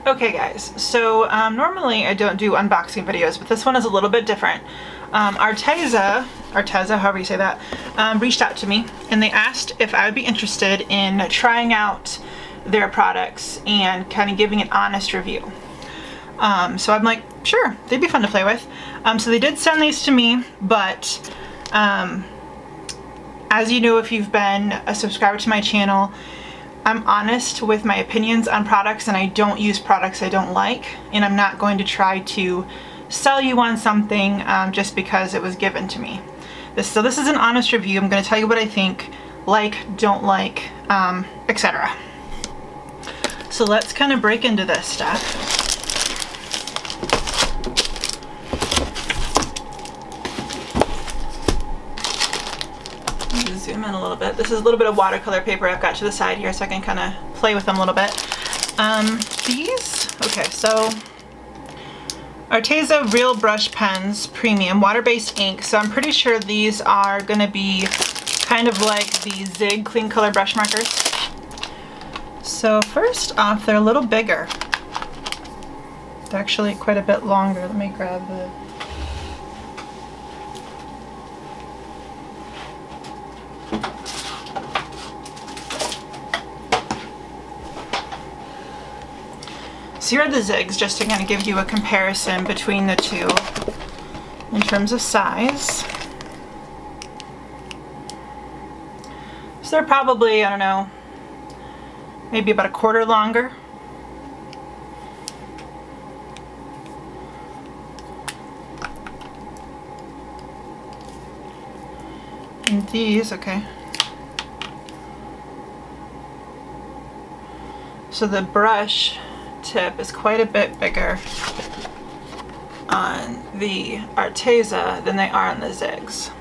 Okay guys, so normally I don't do unboxing videos, but this one is a little bit different. Arteza, however you say that, reached out to me and they asked if I would be interested in trying out their products and kind of giving an honest review. So I'm like, sure, they'd be fun to play with. So they did send these to me, but as you know, if you've been a subscriber to my channel, I'm honest with my opinions on products, and I don't use products I don't like, and I'm not going to try to sell you on something just because it was given to me. So this is an honest review. I'm going to tell you what I think, like, don't like, etc. So let's kind of break into this stuff. Zoom in a little bit. This is a little bit of watercolor paper I've got to the side here so I can kind of play with them a little bit. Okay, so Arteza Real Brush Pens Premium Water-Based Ink. So I'm pretty sure these are going to be kind of like the Zig Clean Color brush markers. So first off, they're a little bigger. They're actually quite a bit longer. Let me grab the... So here are the Zigs, just to kind of give you a comparison between the two in terms of size. So they're probably, I don't know, maybe about a quarter longer. And these, okay. So the brush tip is quite a bit bigger on the Arteza than they are on the Zigs.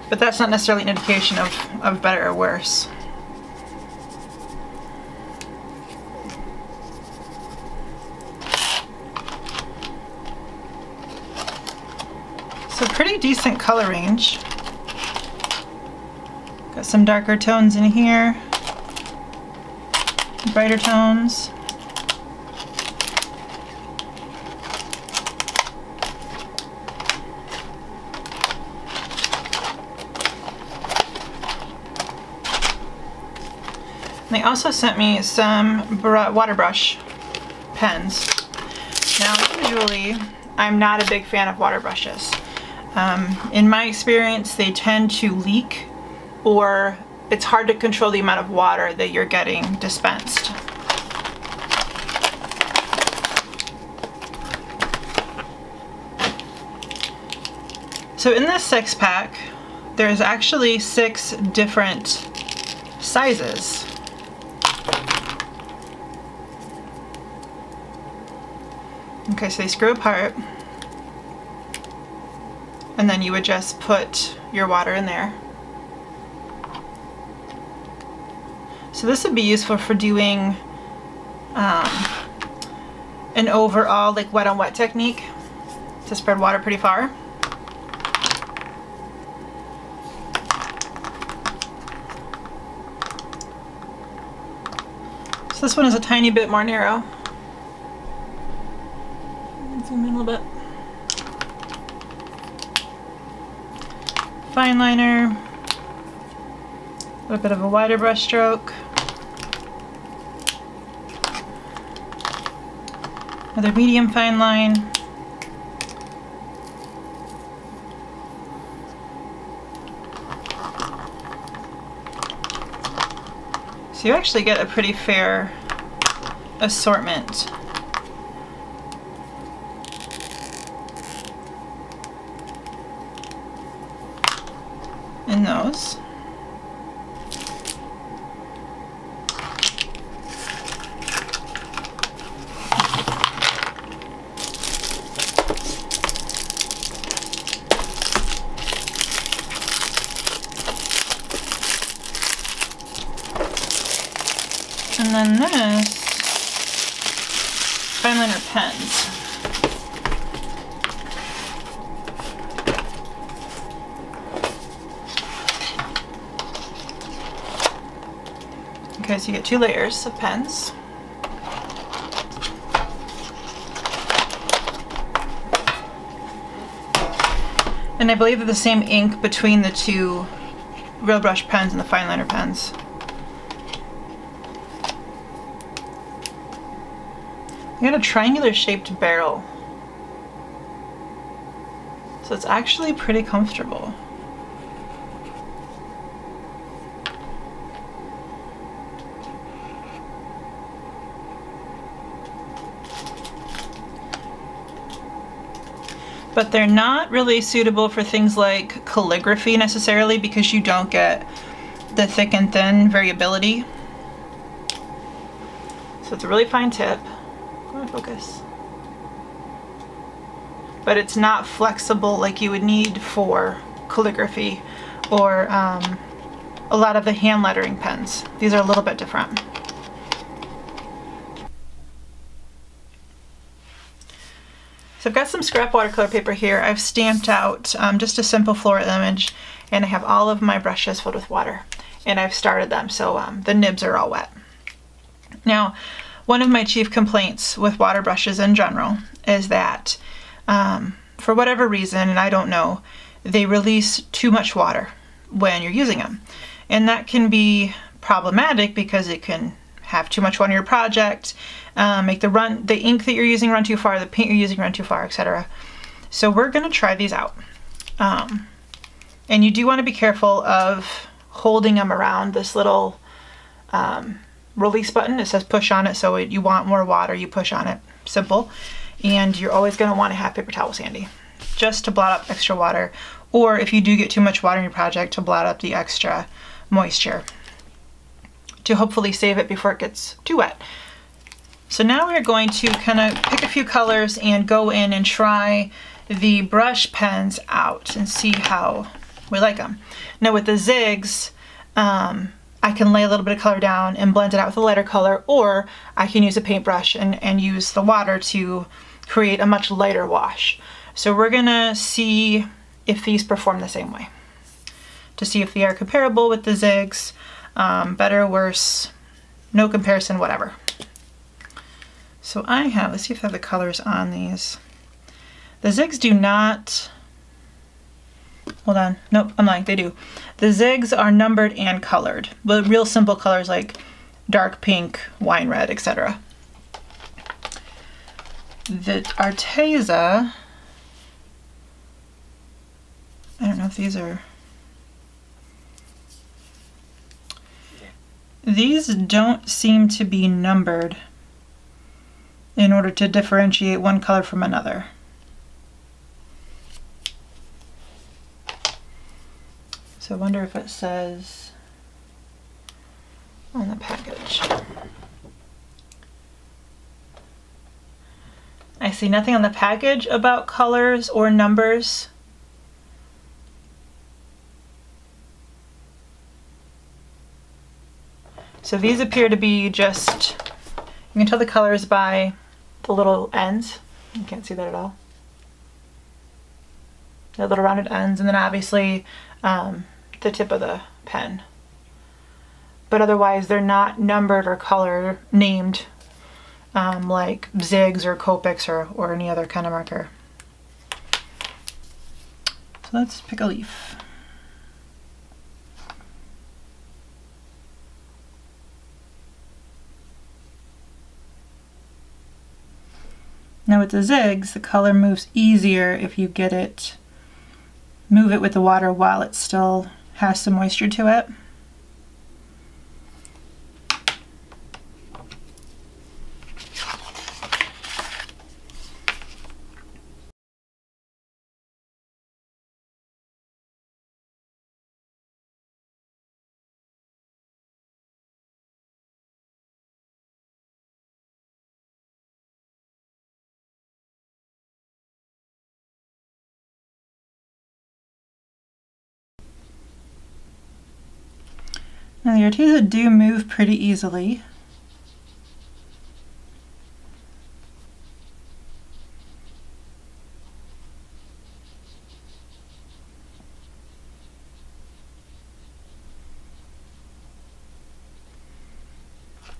But that's not necessarily an indication of better or worse. So pretty decent color range. Got some darker tones in here, brighter tones. They also sent me some water brush pens. Now, usually, I'm not a big fan of water brushes. In my experience, they tend to leak, or it's hard to control the amount of water that you're getting dispensed. So in this 6-pack, there's actually 6 different sizes. Okay, so they screw apart, and then you would just put your water in there. So this would be useful for doing an overall like wet on wet technique to spread water pretty far. So this one is a tiny bit more narrow. Zoom in a little bit. Fine liner, a little bit of a wider brush stroke, another medium fine line, so you actually get a pretty fair assortment. In those. And then this, fine liner pens. Okay, so you get 2 layers of pens. And I believe they're the same ink between the two real brush pens and the fine liner pens. I got a triangular shaped barrel, so it's actually pretty comfortable. But they're not really suitable for things like calligraphy necessarily, because you don't get the thick and thin variability. So it's a really fine tip. Go on, focus. But it's not flexible like you would need for calligraphy or a lot of the hand lettering pens. These are a little bit different. So I've got some scrap watercolor paper here. I've stamped out just a simple floral image, and I have all of my brushes filled with water, and I've started them, so the nibs are all wet. Now, one of my chief complaints with water brushes in general is that for whatever reason, and I don't know, they release too much water when you're using them. And that can be problematic because it can have too much water in your project, make the ink that you're using run too far, the paint you're using run too far, etc. So we're gonna try these out. And you do wanna be careful of holding them around this little release button. It says push on it, so you want more water, you push on it. Simple. And you're always going to want to have paper towels handy, just to blot up extra water, or if you do get too much water in your project, to blot up the extra moisture, to hopefully save it before it gets too wet. So now we're going to kind of pick a few colors and go in and try the brush pens out and see how we like them. Now with the zigs, I can lay a little bit of color down and blend it out with a lighter color, or I can use a paintbrush and use the water to create a much lighter wash. So we're gonna see if these perform the same way, to see if they are comparable with the zigs, better, worse, no comparison, whatever. So I have, let's see if I have the colors on these. The zigs do not, hold on, nope, I'm lying, they do. The zigs are numbered and colored, but real simple colors like dark pink, wine red, etc. The Arteza, I don't know if these are, these don't seem to be numbered in order to differentiate one color from another. So I wonder if it says on the package. I see nothing on the package about colors or numbers. So these appear to be just, you can tell the colors by the little ends. You can't see that at all. The little rounded ends, and then obviously the tip of the pen. But otherwise they're not numbered or color named like Zigs or Copics or any other kind of marker. So let's pick a leaf. Now with the Zigs, the color moves easier if you get it, move it with the water while it still has some moisture to it. Now the Arteza do move pretty easily.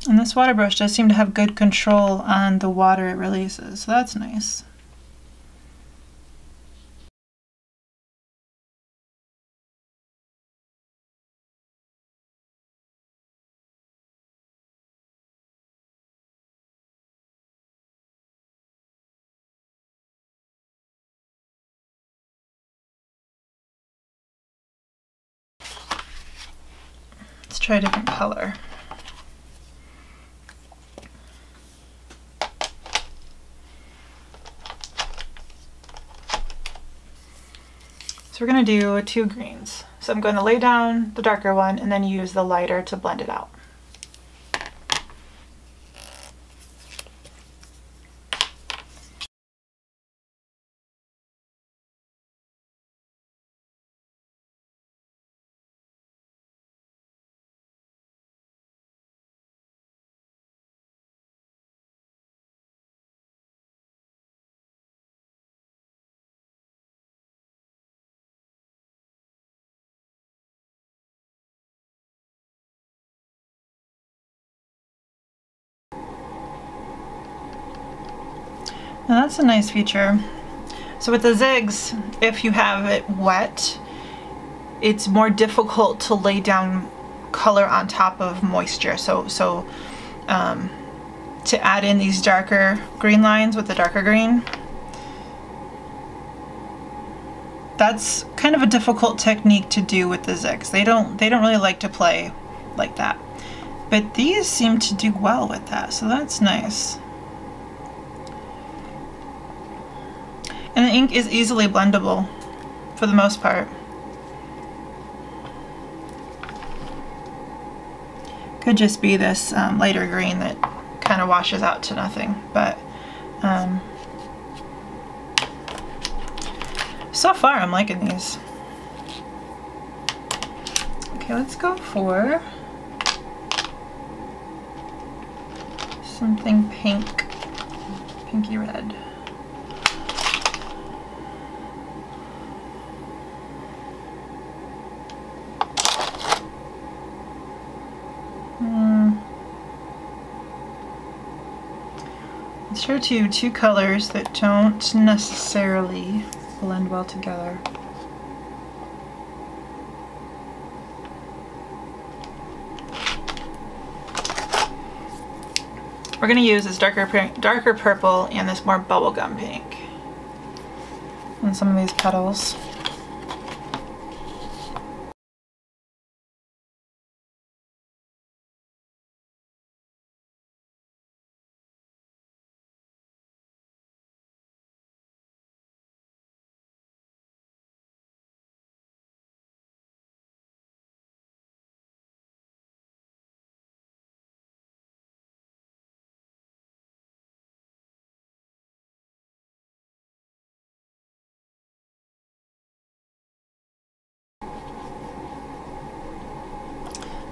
And this water brush does seem to have good control on the water it releases, so that's nice. try a different color. So we're going to do 2 greens. So I'm going to lay down the darker one and then use the lighter to blend it out. Now that's a nice feature. So with the zigs, if you have it wet, it's more difficult to lay down color on top of moisture. So to add in these darker green lines with the darker green, that's kind of a difficult technique to do with the zigs. They don't really like to play like that. But these seem to do well with that, so that's nice. And the ink is easily blendable for the most part. Could just be this lighter green that kind of washes out to nothing, but so far I'm liking these. Okay, let's go for something pink, pinky red. Let's show you 2 colors that don't necessarily blend well together. We're going to use this darker purple and this more bubblegum pink on some of these petals.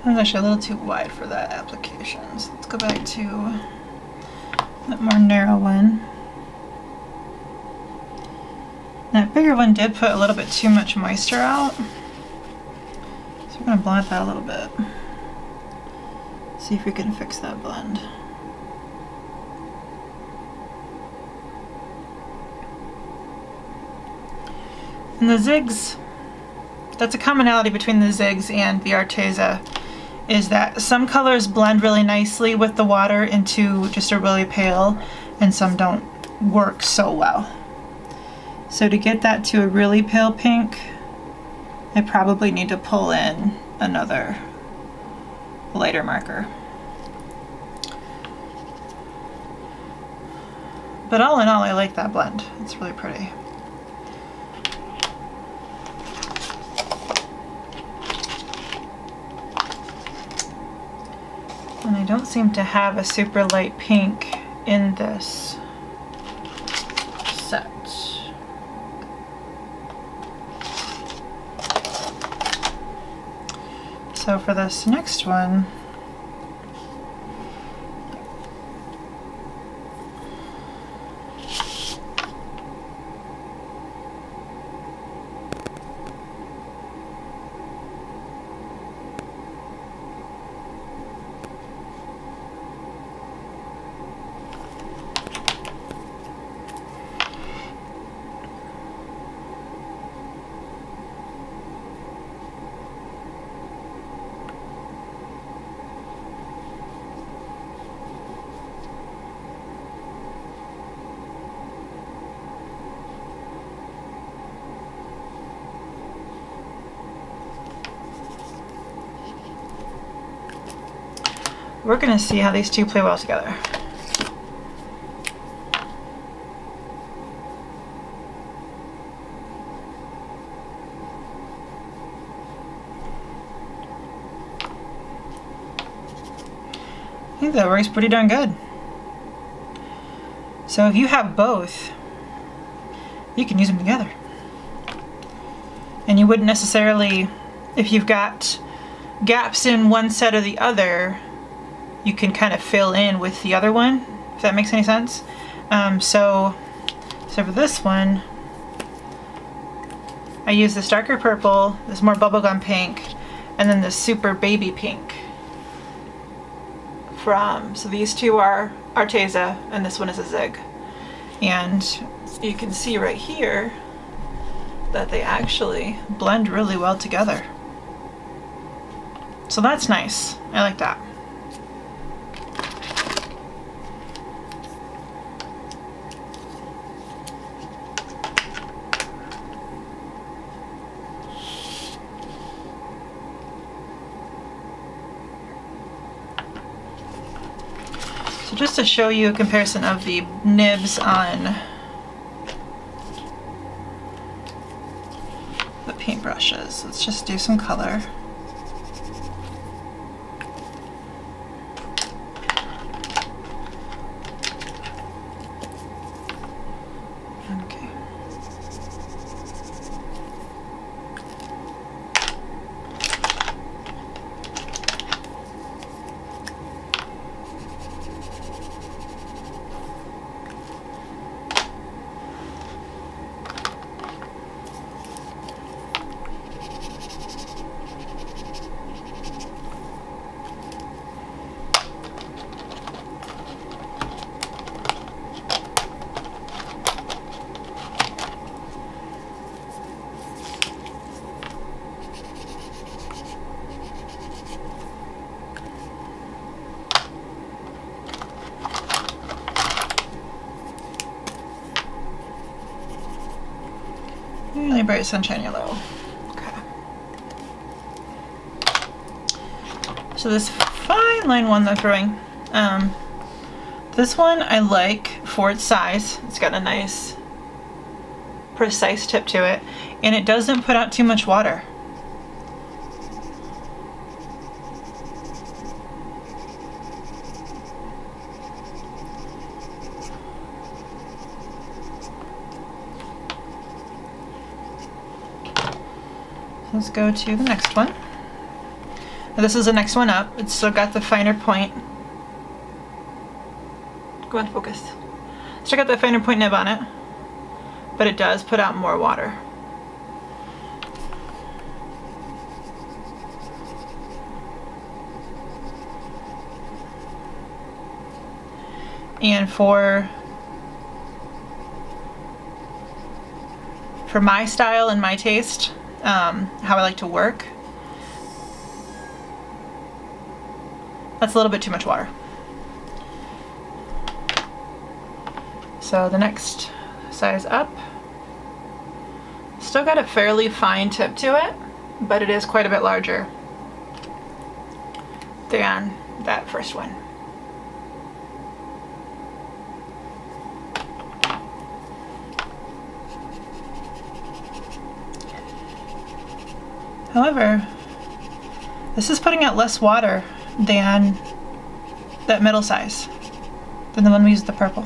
That was actually a little too wide for that application, so let's go back to that more narrow one. That bigger one did put a little bit too much moisture out, so we're going to blend that a little bit. See if we can fix that blend. And the zigs, that's a commonality between the zigs and the Arteza, is that some colors blend really nicely with the water into just a really pale, and some don't work so well. So to get that to a really pale pink, I probably need to pull in another lighter marker. But all in all, I like that blend. It's really pretty. And I don't seem to have a super light pink in this set. So for this next one, we're gonna see how these two play well together. I think that works pretty darn good. So if you have both, you can use them together. And you wouldn't necessarily, if you've got gaps in one set or the other, you can kind of fill in with the other one, if that makes any sense. So for this one, I use this darker purple, this more bubblegum pink, and then this super baby pink. So these two are Arteza, and this one is a Zig. And you can see right here that they actually blend really well together. So that's nice. I like that. So just to show you a comparison of the nibs on the paintbrushes, let's just do some color. Okay. Really bright sunshine yellow. Okay. So this fine line one I'm throwing, this one I like for its size. It's got a nice precise tip to it, and it doesn't put out too much water. Let's go to the next one. Now this is the next one up. It's still got the finer point. Go on, focus. Still got the finer point nib on it, but it does put out more water. And for my style and my taste, how I like to work, that's a little bit too much water. So the next size up, still got a fairly fine tip to it, but it is quite a bit larger than that first one. However, this is putting out less water than that middle size, than the one we used the purple.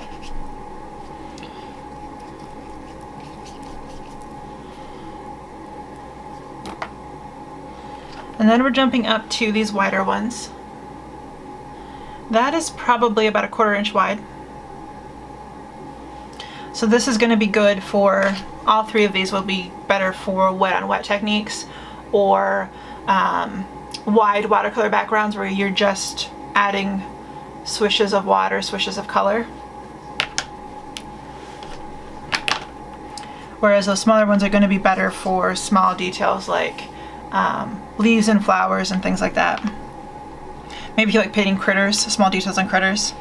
And then we're jumping up to these wider ones. That is probably about a 1/4 inch wide. So this is going to be good for, all three of these will be better for wet on wet techniques, or wide watercolor backgrounds where you're just adding swishes of water, swishes of color. Whereas those smaller ones are going to be better for small details like leaves and flowers and things like that. Maybe if you like painting critters, small details on critters.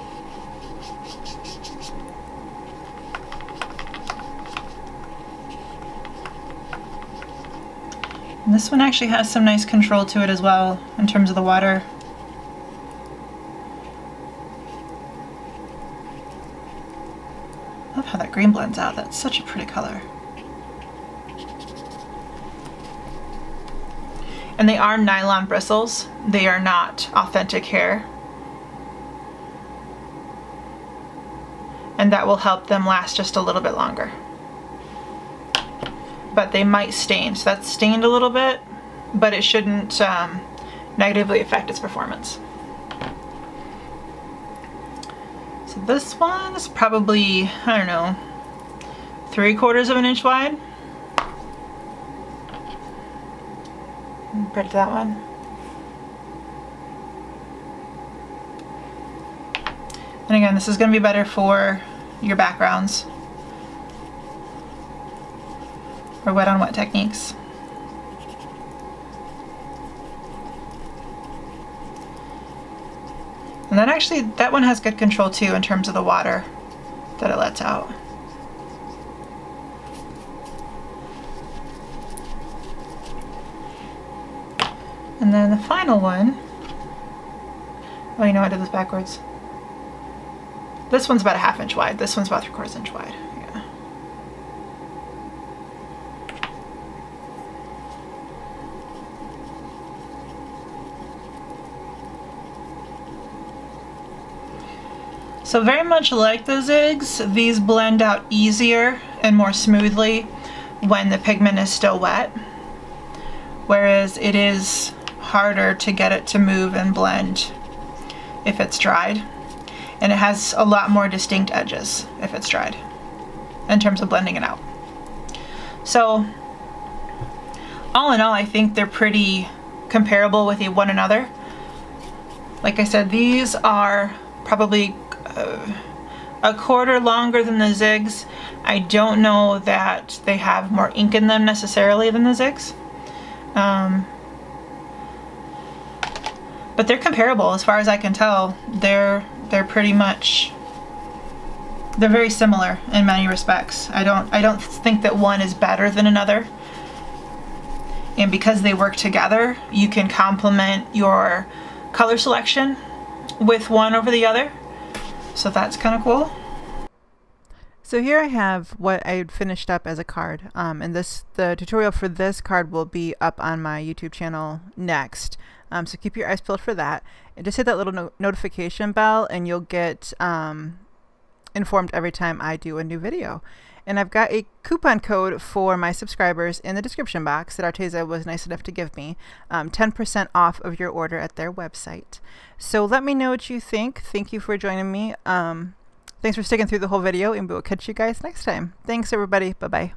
And this one actually has some nice control to it as well in terms of the water. that green blends out. That's such a pretty color. And they are nylon bristles. They are not authentic hair. And that will help them last just a little bit longer. But they might stain, so that's stained a little bit, but it shouldn't negatively affect its performance. So this one is probably, I don't know, 3/4 of an inch wide. Compared to that one. And again, this is going to be better for your backgrounds or wet on wet techniques. And then actually, that one has good control too in terms of the water that it lets out. And then the final one, oh, you know, I did this backwards. This one's about a 1/2 inch wide. This one's about 3/4 inch wide. Yeah. So very much like the zigs, these blend out easier and more smoothly when the pigment is still wet, whereas it is harder to get it to move and blend if it's dried. And it has a lot more distinct edges if it's dried in terms of blending it out. So all in all, I think they're pretty comparable with one another. Like I said, these are probably a 1/4 longer than the zigs. I don't know that they have more ink in them necessarily than the zigs. But they're comparable as far as I can tell. They're pretty much, they're very similar in many respects. I don't think that one is better than another. And because they work together, you can complement your color selection with one over the other. So that's kind of cool. So here I have what I finished up as a card. And the tutorial for this card will be up on my YouTube channel next. So keep your eyes peeled for that. And just hit that little notification bell and you'll get informed every time I do a new video. And I've got a coupon code for my subscribers in the description box that Arteza was nice enough to give me. 10% off of your order at their website. So let me know what you think. Thank you for joining me. Thanks for sticking through the whole video, and we'll catch you guys next time. Thanks, everybody. Bye-bye.